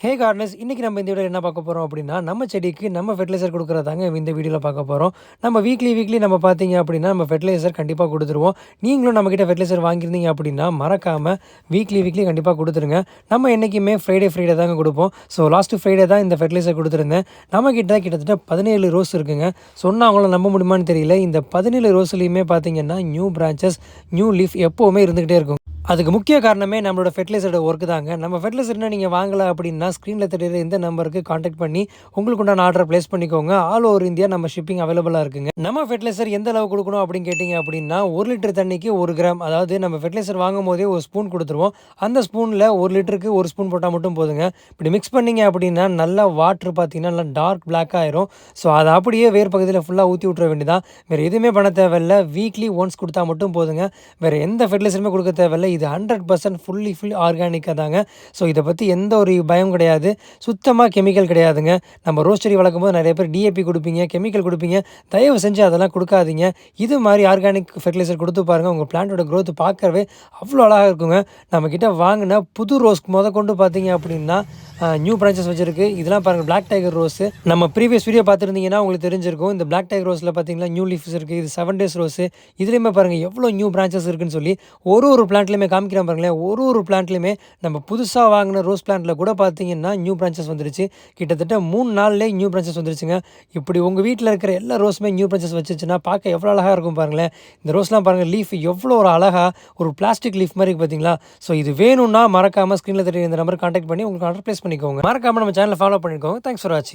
ஹே gardeners, இன்னைக்கு நம்ம இந்த வீடியோல என்ன பார்க்க போறோம் அப்படின்னா, நம்ம செடிக்கு நம்ம ஃபெர்டிலைசர் குடுக்குறதாங்க இந்த வீடியோல பார்க்க போறோம். நம்ம வீக்லி நம்ம பார்த்தீங்க அப்படின்னா, நம்ம ஃபெர்டிலைசர் கண்டிப்பா குடுத்துருவோம். நீங்களும் நம்மகிட்ட ஃபெர்டிலைசர் வாங்கியிருந்தீங்க அப்படின்னா, மறக்காம வீக்லி கண்டிப்பா குடுத்துருங்க. நம்ம என்னைக்குமே ஃப்ரைடே தாங்க குடுப்போம். ஸோ லாஸ்ட் ஃப்ரைடே தான் இந்த ஃபெர்டிலைசர் குடுத்துருந்தேன். நம்மகிட்ட கிட்டத்தட்ட 17 ரோஸ் இருக்குங்க. சொன்னா அவங்களால நம்ப முடியுமான்னு தெரியல. இந்த 17 ரோஸ்லயுமே பார்த்தீங்கன்னா, நியூ பிரான்ச்சஸ், நியூ லீஃப் எப்பவுமே இருந்துகிட்டே இருக்கும். அதுக்கு முக்கிய காரணமே நம்மளோட ஃபெர்டிலைசரோட ஒர்க் தாங்க. நம்ம ஃபெர்டிலைசர் இன்னும் நீங்க வாங்கல அப்படின்னா, ஸ்க்ரீன்ல தெரியிற இந்த நம்பருக்கு கான்டாக்ட் பண்ணி உங்களுக்கு உண்டான ஆர்டர் பிளேஸ் பண்ணிக்கோங்க. ஆல் ஓவர் இந்தியா நம்ம ஷிப்பிங் அவைலபிளா இருக்குங்க. நம்ம ஃபெர்டிலைசர் எந்த அளவு குடுக்கணும் அப்படின்னு கேட்டீங்க அப்படின்னா, 1 லிட்டர் தண்ணிக்கு 1 கிராம். அதாவது நம்ம ஃபெர்டிலைசர் வாங்கும்போதே ஒரு ஸ்பூன் குடுத்துருவோம். அந்த ஸ்பூன்ல 1 லிட்டருக்கு 1 ஸ்பூன் போட்டா மட்டும் போதுங்க. இப்படி மிக்ஸ் பண்ணீங்க அப்படின்னா, நல்லா வாட்டர் பார்த்தீங்கன்னா, நல்லா டார்க் பிளாக்கா ஆயிரும். ஸோ அத அப்படியே வேர் பகுதியில ஃபுல்லா ஊத்தி விட்டுற வேண்டியதான். வேற எதுவுமே பண்ண தேவையில்ல. வீக்லி ஒன்ஸ் குடுத்தா மட்டும் போதுங்க. வேற எந்த ஃபெர்டிலைசருமே குடுக்க தேவையில்ல. இது 100% ஃபுல்லி ஆர்கானிக்கா தாங்க. ஸோ இத பத்தி எந்த ஒரு பயம் கிடையாது. சுத்தமா கெமிக்கல் கிடையாதுங்க. நம்ம ரோஸ் செடி வளர்க்கும்போது நெறைய பேர் டிஏபி குடுப்பீங்க, கெமிக்கல் குடுப்பீங்க. தயவு செஞ்சு அதெல்லாம் குடுக்காதீங்க. இது மாரி ஆர்கானிக் ஃபெர்டிலைசர் குடுத்து பாருங்க. உங்க பிளான்ட்டோட குரோத் பார்க்கவே அவ்வளோ அழகா இருக்குங்க. நம்மகிட்ட வாங்குன புது ரோஸ் மொதற்கொண்டு பார்த்தீங்க அப்படின்னா, நியூ பிரான்ச்சஸ் வச்சிருக்கு. இதெல்லாம் பாருங்க, பிளாக் டைகர் ரோஸு. நம்ம ப்ரீவியஸ் வீடியோ பார்த்துருந்தீங்கன்னா உங்களுக்கு தெரிஞ்சிருக்கும். இந்த பிளாக் டைகர் ரோஸ்ல பார்த்தீங்கன்னா, நியூ லீஃப்ஸ் இருக்கு. இது 7 டேஸ் ரோஸு. இதுலயுமே பாருங்க எவ்வளோ நியூ பிரான்ச்சஸ் இருக்குன்னு சொல்லி ஒரு பிளான்ட்லயுமே காமிக்கிறேன் பாருங்களேன். ஒரு பிளான்ட்லயுமே நம்ம புதுசா வாங்குன ரோஸ் பிளான்ட்ல கூட பார்த்தீங்கன்னா, நியூ பிரான்ச்சஸ் வந்துருச்சு. கிட்டத்தட்ட 3 நாள்லயே நியூ பிரான்ச்சஸ் வந்துருச்சுங்க. இப்படி உங்க வீட்ல இருக்கிற எல்லா ரோஸுமே நியூ பிரான்ச்சஸ் வச்சுச்சுன்னா, பார்க்க எவ்வளோ அழகா இருக்கும் பாருங்களேன். இந்த ரோஸ்லாம் பாருங்க, லீஃப் எவ்வளோ ஒரு அழகா ஒரு பிளாஸ்டிக் லீஃப் மாரி இருக்கு பார்த்தீங்களா? ஸோ இது வேணும்னா மறக்காம ஸ்க்ரீன்ல தெரியுற இந்த நம்பருக்கு கான்டாக்ட் பண்ணி உங்களுக்கு ஆர்டர் பிளேஸ் பண்ணிக்கோங்க. மறக்காம நம்ம சேனலை ஃபாலோ பண்ணிக்கோங்க. தேங்க்ஸ் ஃபார் வாட்சிங்.